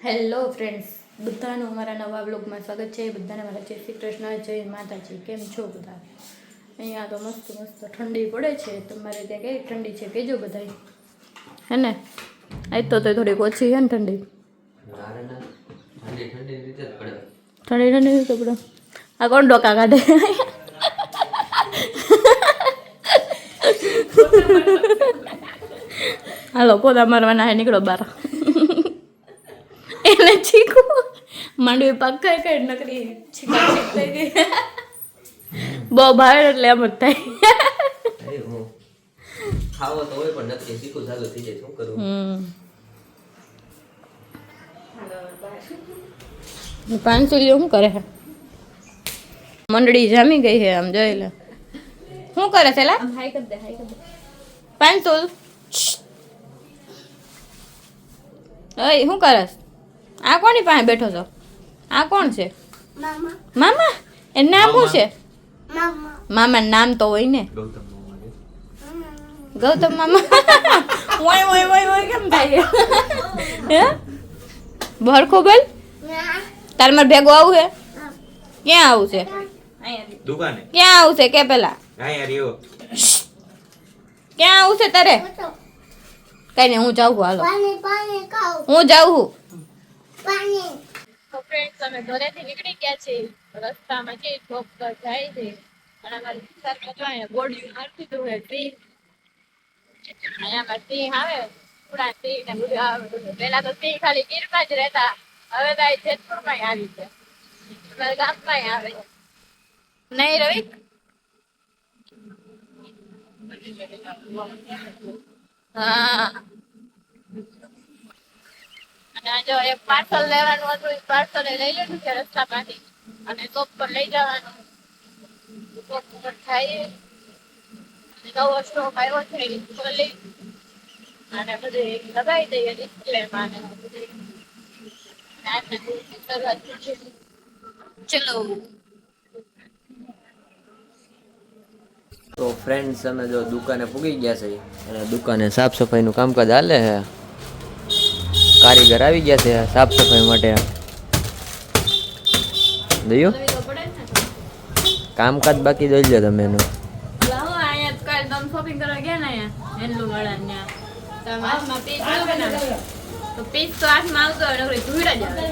Hello friends, બધાનું અમારા નવા બ્લોગમાં સ્વાગત છે. બધાને મારા જય શ્રી કૃષ્ણ, જય માતાજી. કેમ છો બધા? અહીંયા તો મસ્ત મસ્ત ઠંડી પડે છે. તમારે ત્યાં કેવી ઠંડી છે કહેજો બધાય, હે ને? આજ તો થોડીક ઓછી છે ને ઠંડી. ઠંડી રીતે પડે. આ કોણ ડોકા કાઢે? હાલો, પોતા મારવાના હે, નીકળો બાર. એને ચીકુ માંડવી પાક ખાઈ ખાઈ નકરી છીકા છીક થઈ ગઈ. બહુ ભાવે એટલે એમ જ થાય. ખાવો તો હોય પણ નથી ચીકુ ચાલુ થઈ જાય, શું કરું? પાંચસુલી શું કરે છે? મંડળી જામી ગઈ છે, આમ જોઈ લે. શું કરે છે લા? હાઈ કર દે, હાઈ કર દે. પાંચસુલ ઓય શું કરસ? આ કોની પાસે બેઠો છો? આ કોણ છે? મામા. મામા? એનું નામ શું છે? મામા. મામાનું નામ તો હોય ને. ગૌતમ મામા. ઓય ઓય ઓય ઓય કેમ થાય? હે? ભરખો બોલ. તાર માર ભેગો આવું છે? ક્યાં આવું છે? દુકાને. ક્યાં આવું છે કે પેલા? અહીંયા રહ્યો. ક્યાં આવું છે તારે? કઈ નહીં, હું જાઉં છું. હાલો, હું જાઉં છું. તો ફ્રેન્ડ્સ, અમે ઘરેથી નીકળી ગયા છીએ. રસ્તામાં જે જોબ પર જાય છે અને અમારી વિસ્તારમાં જો અહીંયા બોર્ડિંગ મારતી તો હોય સિંહ. અહીંયામાં સિંહ આવે, થોડા સિંહ ને બધું આવે. પેલા તો સિંહ ખાલી ગીરમાં જ રહેતા, હવે તો આ જેતપુરમાં આવી છે, અમારા ગામમાં આવે. નહીં રવિ? હા. અને જો એક પાર્સલ લેવાનું હતું, એ પાર્સલ લઈ લીધું છે રસ્તામાંથી અને શોપ પર લઈ જવાનું. શોપ પર થાય નવો સ્ટોક આવ્યો છે, એ ખોલી અને બધું લગાવી દઈએ ડિસ્પ્લેમાં. ચલો. તો ફ્રેન્ડ્સ, અમે જો દુકાને પૂગી ગયા છે અને દુકાને સાફ સફાઈનું કામકાજ હાલે છે. કારીગર આવી ગયા છે સાફ સફાઈ માટે. જોયું કામકાજ બાકી જોઈ લો તમે એનું. શોપિંગ કરવા ગયા ને અહીંયા હેન્ડલૂમ વાળા ત્યાં હાથમાં પીસ આવે ને તો પીસ તો હાથમાં આવતો હોય નકરી ધૂળા જ આવે.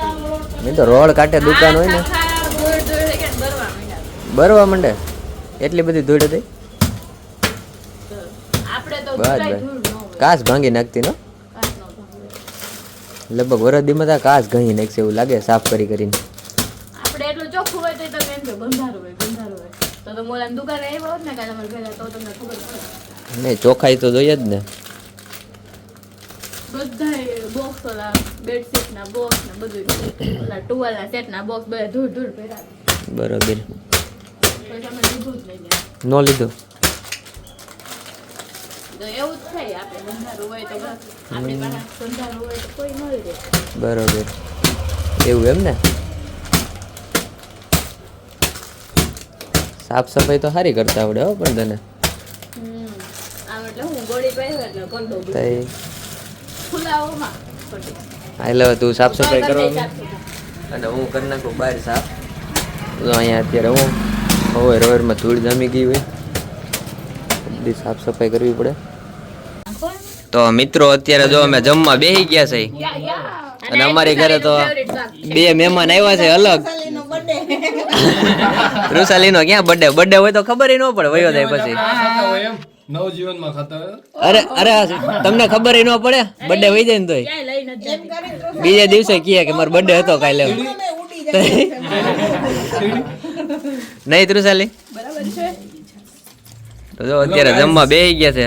મેં તો રોડ કાંઠે દુકાન હોય ને બરવા માંડે, એટલી બધી ધૂળ હતી. આપણે તો બસ કાચ ભાંગી નાખતી નો, લગભગ વરદીમાં કાચ ઘણી નાખશે એવું લાગે સાફ કરી કરીને. આપણે એટલું ચોખ્ખું હોય તો તમે એમ કે બંધારું હોય તો મોલા દુકાને આવ્યો હોત ને કાલે અમારે ઘરે તો તમને ખબર પડે. નહીં, ચોખ્ખાઈ તો જોઈએ જ ને. બધા બોક્સ ઓલા બેડશીટ ના બોક્સ ને બધું ઓલા ટુવાલ ના સેટ ના બોક્સ બધા ધૂળ ધૂળ ભર્યા. બરોબર. તમે લીધું જ નહીં. નો લીધું તો એવું જ થાય, આપણે બંધારું હોય તો બસ આપણી પાસે બંધારું હોય તો કોઈ મળી રહે. બરોબર, એવું એમ ને. સાફ સફાઈ તો સારી કરતા આવડે હો પણ તને. આમ એટલે હું ગોળી પાઈ એટલે કંડો ખુલાઓમાં હાલ હવે તું સાફ સફાઈ કરવા અને હું કરી નાખું બહાર સાફ. તો અહીંયા અત્યારે હું હવે રોયરમાં ધૂળ જમી ગઈ હોય, બધી સાફ સફાઈ કરવી પડે. તો મિત્રો, અત્યારે જો અમે જમવા બેસી ગયા છે અને અમારી ઘરે તો બે મહેમાન આવ્યા છે અલગ. રુસાલીનો ક્યાં બર્થડે હોય તો ખબર ન પડે, વયો જાય પછી. નવજીવનમાં ખાતા અરે અરે તમને ખબર ન પડે, બર્થડે વહી જાય ને તોય બીજે દિવસે કહે કે મારો બર્થડે હતો કાલે. નહીં રુસાલી? તો જો અત્યારે જમવા બેસી ગયા છે.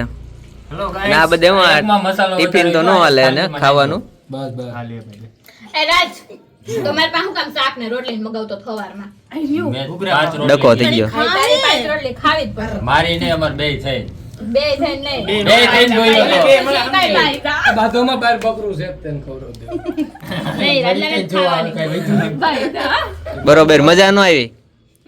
ના બધે ટિફિન તો ન હાલે ને ખાવાનું. બસ બસ એ રાજ, તમારે પાસે કામ શાક ને રોટલી મગાવતો ખવારમાં ડકો થઈ ગયો. તારી પાંચ રોટલી ખાવી જ પડે. મારી ને અમાર બે થઈ બે થઈને નહીં. બે થઈને જોયો તો. આ બાધોમાં બાર બકરું છે તેને ખવડાવ દે. નહીં, એટલે ખાવાની. ભાઈ, હા. બરોબર, મજા ન આવી.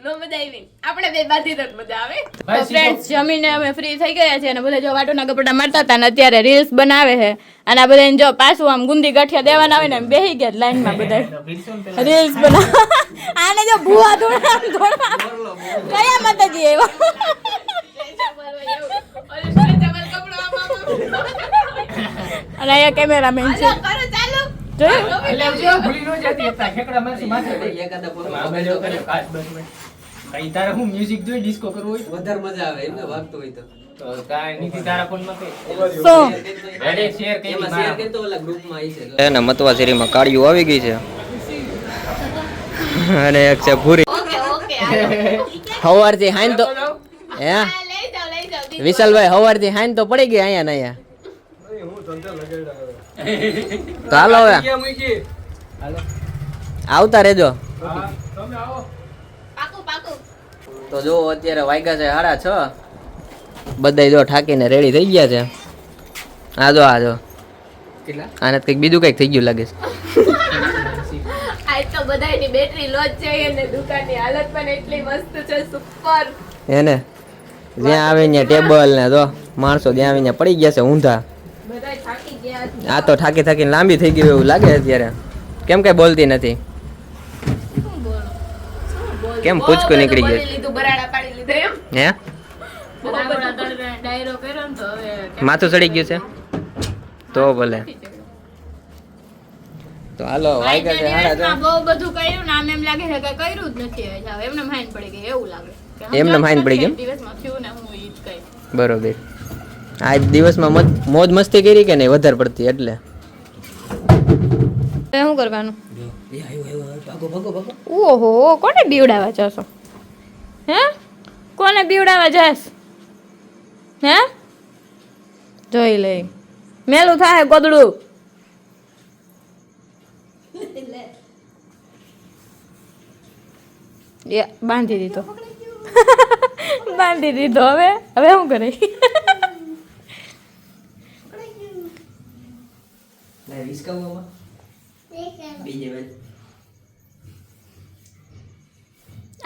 નો મજા આવી. આપણે બે બાધી તો મજા આવે. તો ફ્રેન્ડ્સ જમીને અમે ફ્રી થઈ ગયા છે અને બધા જો વાટોના કપડા મારતા હતા ને અત્યારે રીલ્સ બનાવે છે અને આ બધાને જો પાછું આમ ગુંદી ગાંઠિયા દેવાના આવે ને એમ બેહી ગયા લાઈનમાં બધા રીલ્સ બનાવ. આને જો ભૂવા ધોળા કયા માતાજી આવ્યા અને અહીંયા કેમેરામેન છે. જોયું? ભૂલી ન જતી હતા ખેકડા મારથી માથે અમે જો કર્યો કાચ બસ કઈ તારે હું મ્યુઝિક જોઈ ડિસ્કો કરવો હોય વધારે મજા આવે એમને વાગતો હોય તો તો કાઈ નીતિ તારા ફોનમાં કઈ શું? રેડે શેર કરી એમાં શેર કરતો ઓલા ગ્રુપમાં આવી છે એને મતવા શેરીમાં કાળિયું આવી ગઈ છે અને એક છે ભૂરી ઓકે ઓકે હવારથી હાઈન તો હે લઈ જાઓ વિશાલભાઈ હવારથી હાઈન તો પડી ગઈ અહીંયા ને અહીંયા તો હાલો હવે આવતા રહેજો પાકું પાકું. તો જો અત્યારે વાગ્યા છે 6:30 બધા જો ઠાકીને રેડી થઈ ગયા છે. આ જો આને કંઈક બીજું કંઈક થઈ ગયું લાગે છે. આજ તો બધાયની બેટરી લો જ છે અને દુકાનની હાલત પણ એટલી મસ્ત છે સુપર. એને જ્યાં આવીને ટેબલ ને તો માણસો જ્યાં આવીને પડી ગયા છે ઊંધા. બધાય થાકી ગયા છે. આ તો થાકી થાકીને લાંબી થઈ ગઈ એવું લાગે અત્યારે. કેમ કઈ બોલતી નથી? શું બોલો? કેમ પૂચકું નીકળી ગયું? બોલી લીધું, બરાડા પાડી લીધા એમ. હે બરાડા ડાયરો કર્યો ને તો હવે માથું ચડી ગયું છે તો ભલે. તો હાલો વાગ્યા છે 6:30. બહુ બધું કર્યું ને આમ એમ લાગે છે કે કર્યું જ નથી હવે જાવ એમને માઈન પડી ગઈ એવું લાગે કે એમને માઈન પડી ગઈ? દિવસમાં થયું ને હું ઈ જ કઈ બરોબર. આ દિવસમાં મોજ મસ્તી કરી કે નહીં વધારે પડતી એટલે શું કરવાનું? ઓહો કોને બીવડાવવા જશો? હે કોને બીવડાવવા જાસ? હે જોઈ લે મેલું થાય ગોદડું. બાંધી દીધો બાંધી દીધો. હવે શું કરે?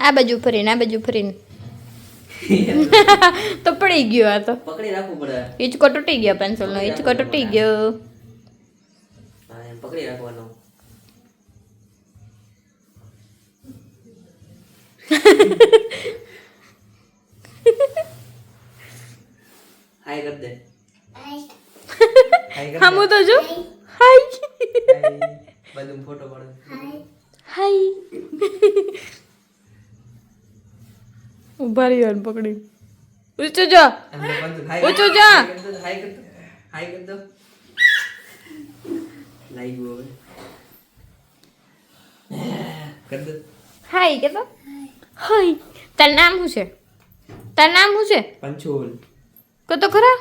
આ બાજુ ફરીને આ બાજુ ફરીને તો પડી ગયો. આ તો પકડી રાખવું પડે. હિંચકો તૂટી ગયો. પેન્સિલ નો હિંચકો તૂટી ગયો. પકડી રાખવાનો. હાય કર દે. હમ તો જો હાય બધું ફોટો પાડો. હાય ઉભા રહ્યો ને પકડી ઊંચો જો ઊંચો જો. હાય કર દો. હાય કર દો. લાગ્યું હવે. કર દો. હાય કે તો હાય. તારું નામ શું છે? તારું નામ શું છે? પંચોલ. કહો તો ખરા.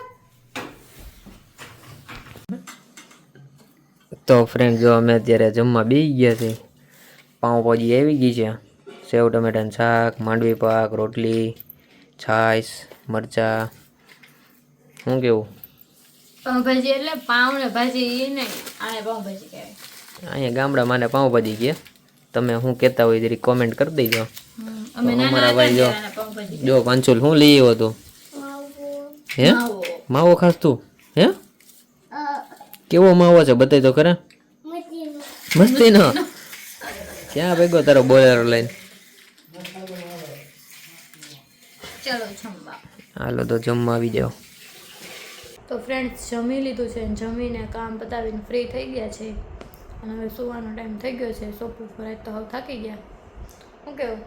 તો ફ્રેન્ડ જો અમે અત્યારે જમવા બેસી ગયા છે. પાઉંભાજી આવી ગઈ છે. સેવ ટમેટાનું શાક, માંડવી પાક, રોટલી, છાશ, મરચા. શું કેવું? પાઉંભાજી એટલે પાઉં ને ભાજી એ નહીં, આને પાઉંભાજી કહેવાય. અહીંયા ગામડામાં આને પાઉંભાજી કહે. તમે શું કહેતા હોય જરી કોમેન્ટ કરી દેજો. અમે તો નાના અમારા હતા ભાઈ જો ત્યારે આને પાઉંભાજી જો પંચોલ શું લઈ આવ્યો તું? હે માવો. માવો ખાસ તું? હે કેવો માવો છે બતાય તો ખરા. મસ્તી નો ક્યાં ભેગો તારો બોલેરો લઈને? ચલો જમવા. હાલો તો જમવા આવી જાઓ. તો ફ્રેન્ડ્સ જમી લીધું છે અને જમીને કામ પતાવીને ફ્રી થઈ ગયા છે અને હવે સુવાનો ટાઈમ થઈ ગયો છે. સોપ ઉપર આજ તો હવે થાકી ગયા. શું કેવું?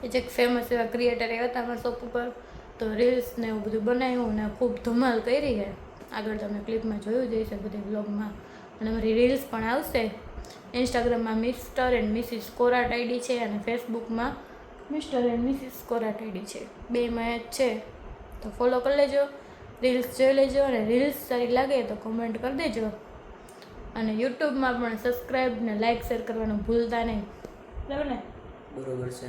એ જે ફેમસ એવા ક્રિએટર એ હતા અમારા શોપ ઉપર, તો રીલ્સ ને એવું બધું બનાવ્યું ને ખૂબ ધમાલ કરી છે. આગળ તમે ક્લિપમાં જોયું જ હશે બધી બ્લોગમાં. અને અમારી રીલ્સ પણ આવશે. ઇન્સ્ટાગ્રામમાં Mr and Mrs Korat ID છે અને ફેસબુકમાં Mr and Mrs Korat ID છે. બેમાં જ છે તો ફોલો કરી લેજો, રીલ્સ જોઈ લેજો અને રીલ્સ સારી લાગે તો કોમેન્ટ કરી દેજો. અને યુટ્યુબમાં પણ સબસ્ક્રાઈબ ને લાઇક શેર કરવાનું ભૂલતા નહીં. બરાબર ને? બરોબર છે.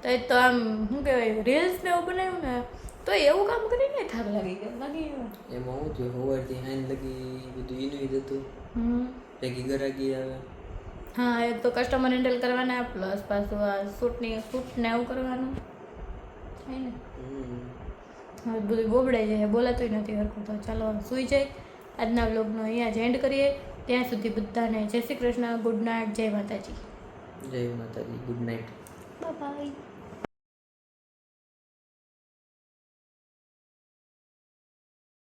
તો એ તો આમ શું કહેવાય રીલ્સ ને એવું બનાવ્યું ને તો એવું કામ કરીને થાક લાગી ગયો લાગી ગયો. એમાં હું થયું સવારથી હાઈન લગી બધું એનું જ હતું. ભેગી ગરાગી આવે હા એક તો કસ્ટમર હેન્ડલ કરવાના પ્લસ પાછું આ શૂટ ને એવું કરવાનું થાય ને હવે બધું બોબડાઈ જાય બોલાતું નથી હરખું તો ચાલો સૂઈ જાય આજના વ્લોગનો અહીંયા જ એન્ડ કરીએ ત્યાં સુધી બધાને જય શ્રી કૃષ્ણ ગુડ નાઇટ જય માતાજી જય માતાજી ગુડ નાઇટ બાય બાય